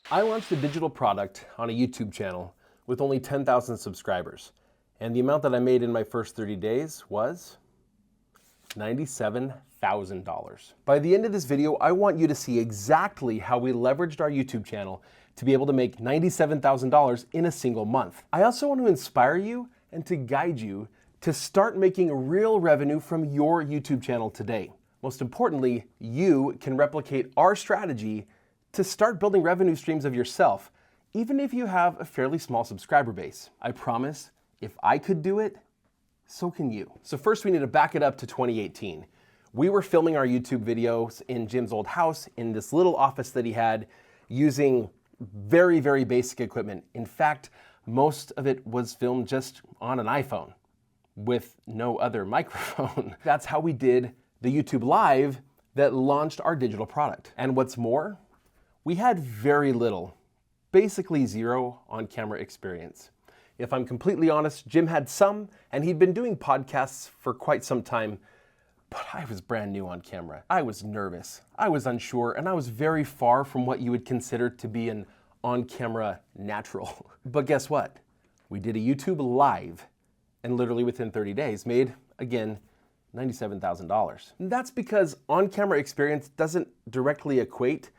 I launched a digital product on a YouTube channel with only 10,000 subscribers, and the amount that I made in my first 30 days was $97,000. By the end of this video, I want you to see exactly how we leveraged our YouTube channel to be able to make $97,000 in a single month. I also want to inspire you and to guide you to start making real revenue from your YouTube channel today. Most importantly, you can replicate our strategy to start building revenue streams of yourself, even if you have a fairly small subscriber base. I promise, if I could do it, so can you. So first we need to back it up to 2018. We were filming our YouTube videos in Jim's old house in this little office that he had using very, very basic equipment. In fact, most of it was filmed just on an iPhone with no other microphone. That's how we did the YouTube Live that launched our digital product. And what's more, we had very little, basically zero on-camera experience. If I'm completely honest, Jim had some, and he'd been doing podcasts for quite some time, but I was brand new on camera. I was nervous, I was unsure, and I was very far from what you would consider to be an on-camera natural. But guess what? We did a YouTube Live, and literally within 30 days made, again, $97,000. That's because on-camera experience doesn't directly equate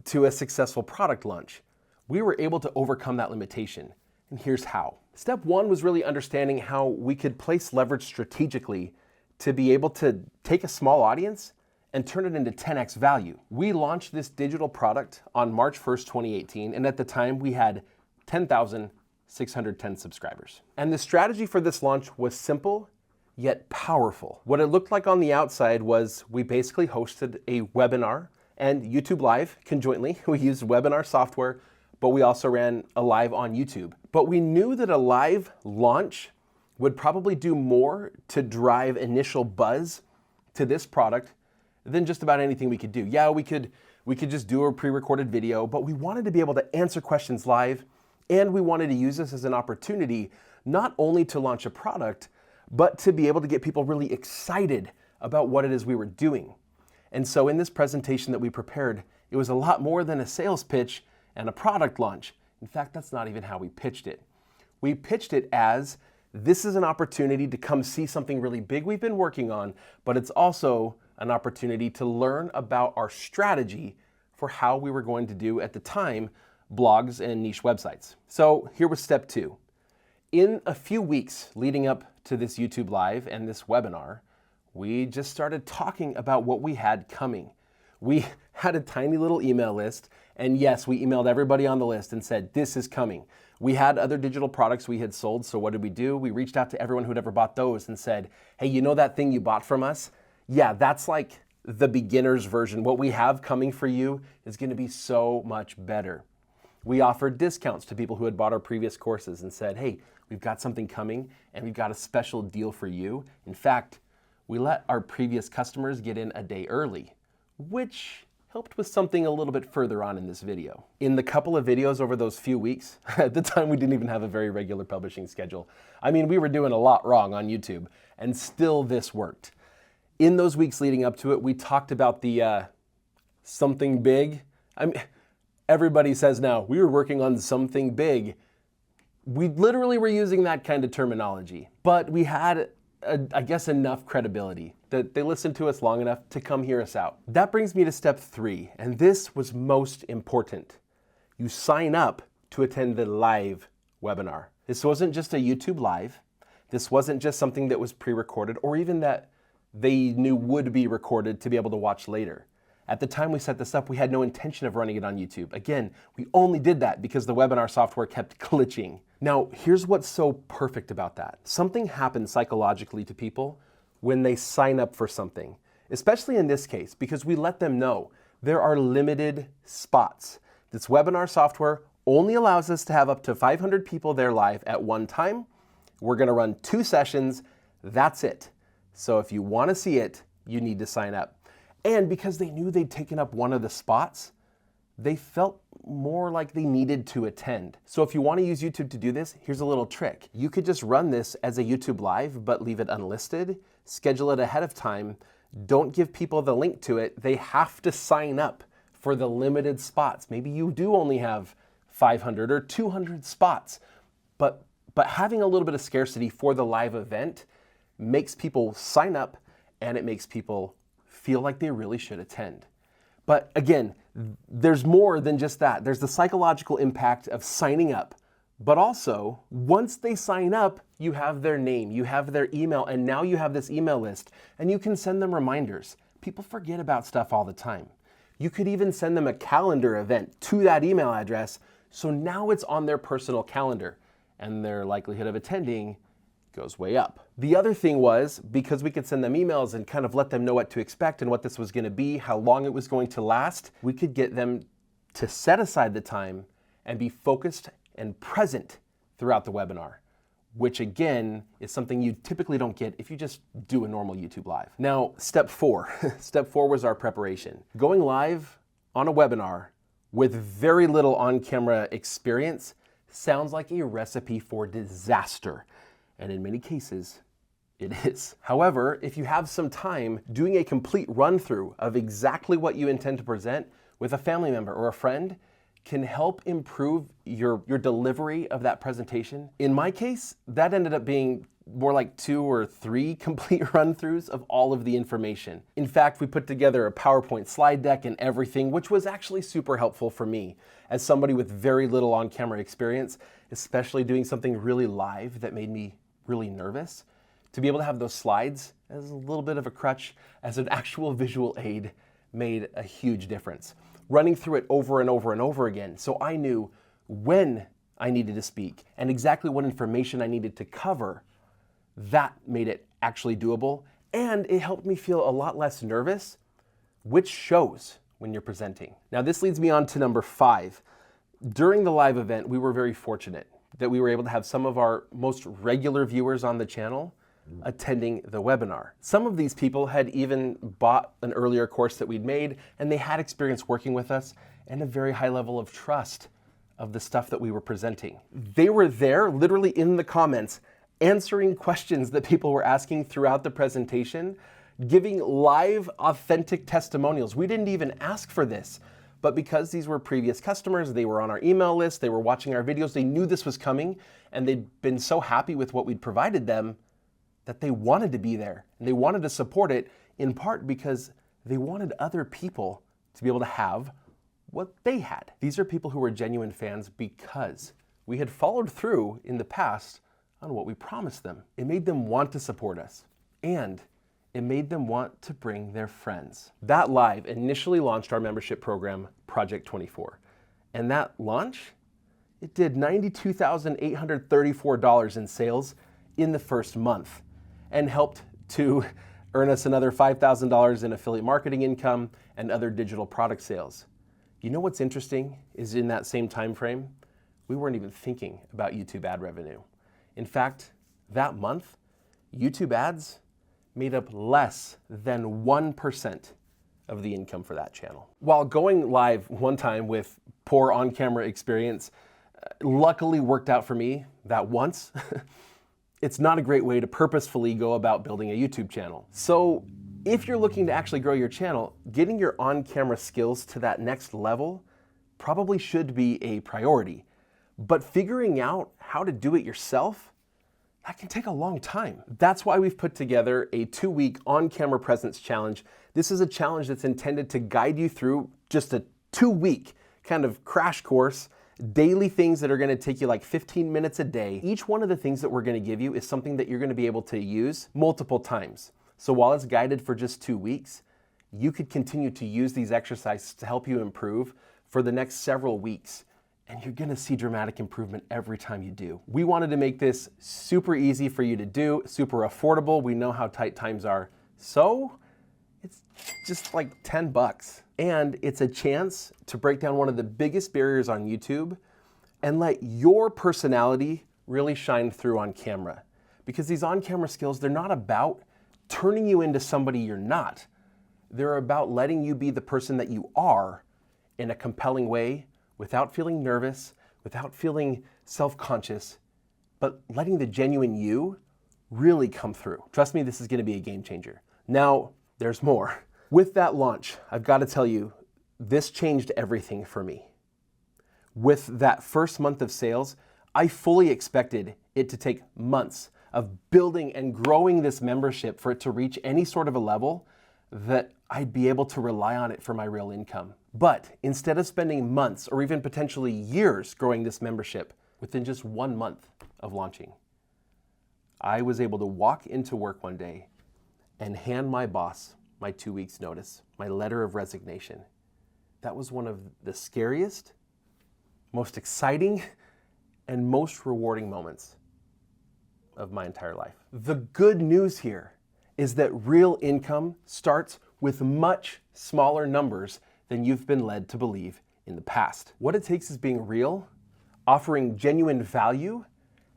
to a successful product launch. We were able to overcome that limitation, and here's how. Step one was really understanding how we could place leverage strategically to be able to take a small audience and turn it into 10x value. We launched this digital product on March 1st, 2018, and at the time we had 10,610 subscribers. And the strategy for this launch was simple, yet powerful. What it looked like on the outside was we basically hosted a webinar and YouTube Live conjointly. We used webinar software, but we also ran a live on YouTube. But we knew that a live launch would probably do more to drive initial buzz to this product than just about anything we could do. Yeah, we could just do a pre-recorded video, but we wanted to be able to answer questions live, and we wanted to use this as an opportunity not only to launch a product, but to be able to get people really excited about what it is we were doing. And so in this presentation that we prepared, it was a lot more than a sales pitch and a product launch. In fact, that's not even how we pitched it. We pitched it as, this is an opportunity to come see something really big we've been working on, but it's also an opportunity to learn about our strategy for how we were going to do, at the time, blogs and niche websites. So here was step two. In a few weeks leading up to this YouTube Live and this webinar, we just started talking about what we had coming. We had a tiny little email list, and yes, we emailed everybody on the list and said, this is coming. We had other digital products we had sold, so what did we do? We reached out to everyone who'd ever bought those and said, hey, you know that thing you bought from us? Yeah, that's like the beginner's version. What we have coming for you is gonna be so much better. We offered discounts to people who had bought our previous courses and said, hey, we've got something coming and we've got a special deal for you. In fact, we let our previous customers get in a day early, which helped with something a little bit further on in this video. In the couple of videos over those few weeks, at the time we didn't even have a very regular publishing schedule. I mean, we were doing a lot wrong on YouTube, and still this worked. In those weeks leading up to it, we talked about the something big. I mean, everybody says now, we were working on something big. We literally were using that kind of terminology, but we had I guess enough credibility that they listened to us long enough to come hear us out. That brings me to step three, and this was most important. You sign up to attend the live webinar. This wasn't just a YouTube Live. This wasn't just something that was pre-recorded or even that they knew would be recorded to be able to watch later. At the time we set this up, we had no intention of running it on YouTube. Again, we only did that because the webinar software kept glitching. Now, here's what's so perfect about that. Something happens psychologically to people when they sign up for something, especially in this case, because we let them know there are limited spots. This webinar software only allows us to have up to 500 people there live at one time. We're gonna run 2 sessions, that's it. So if you wanna see it, you need to sign up. And because they knew they'd taken up one of the spots, they felt more like they needed to attend. So if you want to use YouTube to do this, here's a little trick. You could just run this as a YouTube Live, but leave it unlisted, schedule it ahead of time, don't give people the link to it. They have to sign up for the limited spots. Maybe you do only have 500 or 200 spots, but having a little bit of scarcity for the live event makes people sign up, and it makes people feel like they really should attend. But again, there's more than just that. There's the psychological impact of signing up, but also once they sign up, you have their name, you have their email, and now you have this email list, and you can send them reminders. People forget about stuff all the time. You could even send them a calendar event to that email address, so now it's on their personal calendar, and their likelihood of attending goes way up. The other thing was, because we could send them emails and kind of let them know what to expect and what this was going to be, how long it was going to last, we could get them to set aside the time and be focused and present throughout the webinar, which again is something you typically don't get if you just do a normal YouTube Live. Now, step 4. Step 4 was our preparation. Going live on a webinar with very little on-camera experience sounds like a recipe for disaster. And in many cases, it is. However, if you have some time, doing a complete run-through of exactly what you intend to present with a family member or a friend can help improve your delivery of that presentation. In my case, that ended up being more like 2 or 3 complete run-throughs of all of the information. In fact, we put together a PowerPoint slide deck and everything, which was actually super helpful for me as somebody with very little on-camera experience, especially doing something really live that made me really nervous. To be able to have those slides as a little bit of a crutch, as an actual visual aid, made a huge difference. Running through it over and over and over again, so I knew when I needed to speak and exactly what information I needed to cover, that made it actually doable, and it helped me feel a lot less nervous, which shows when you're presenting. Now, this leads me on to number 5. During the live event, we were very fortunate that we were able to have some of our most regular viewers on the channel attending the webinar. Some of these people had even bought an earlier course that we'd made, and they had experience working with us and a very high level of trust of the stuff that we were presenting. They were there literally in the comments answering questions that people were asking throughout the presentation, giving live, authentic testimonials. We didn't even ask for this, but because these were previous customers, they were on our email list, they were watching our videos, they knew this was coming, and they'd been so happy with what we'd provided them that they wanted to be there, and they wanted to support it, in part because they wanted other people to be able to have what they had. These are people who were genuine fans because we had followed through in the past on what we promised them. It made them want to support us, and it made them want to bring their friends. That live initially launched our membership program, Project 24. And that launch, it did $92,834 in sales in the first month and helped to earn us another $5,000 in affiliate marketing income and other digital product sales. You know what's interesting is in that same time frame, we weren't even thinking about YouTube ad revenue. In fact, that month, YouTube ads made up less than 1% of the income for that channel. While going live one time with poor on-camera experience luckily worked out for me that once, it's not a great way to purposefully go about building a YouTube channel. So if you're looking to actually grow your channel, getting your on-camera skills to that next level probably should be a priority. But figuring out how to do it yourself, that can take a long time. That's why we've put together a 2-week on-camera presence challenge. This is a challenge that's intended to guide you through just a 2-week kind of crash course, daily things that are gonna take you like 15 minutes a day. Each one of the things that we're gonna give you is something that you're gonna be able to use multiple times. So while it's guided for just 2 weeks, you could continue to use these exercises to help you improve for the next several weeks. And you're gonna see dramatic improvement every time you do. We wanted to make this super easy for you to do, super affordable. We know how tight times are. So it's just like 10 bucks. And it's a chance to break down one of the biggest barriers on YouTube and let your personality really shine through on camera. Because these on-camera skills, they're not about turning you into somebody you're not. They're about letting you be the person that you are in a compelling way, without feeling nervous, without feeling self-conscious, but letting the genuine you really come through. Trust me, this is gonna be a game changer. Now, there's more. With that launch, I've got to tell you, this changed everything for me. With that first month of sales, I fully expected it to take months of building and growing this membership for it to reach any sort of a level that I'd be able to rely on it for my real income. But instead of spending months or even potentially years growing this membership, within just 1 month of launching, I was able to walk into work one day and hand my boss my 2 weeks notice, my letter of resignation. That was one of the scariest, most exciting, and most rewarding moments of my entire life. The good news here is that real income starts with much smaller numbers than you've been led to believe in the past. What it takes is being real, offering genuine value,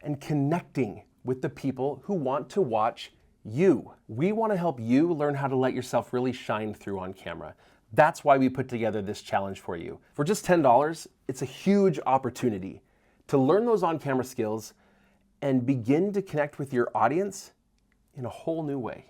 and connecting with the people who want to watch you. We want to help you learn how to let yourself really shine through on camera. That's why we put together this challenge for you. For just $10, it's a huge opportunity to learn those on-camera skills and begin to connect with your audience in a whole new way.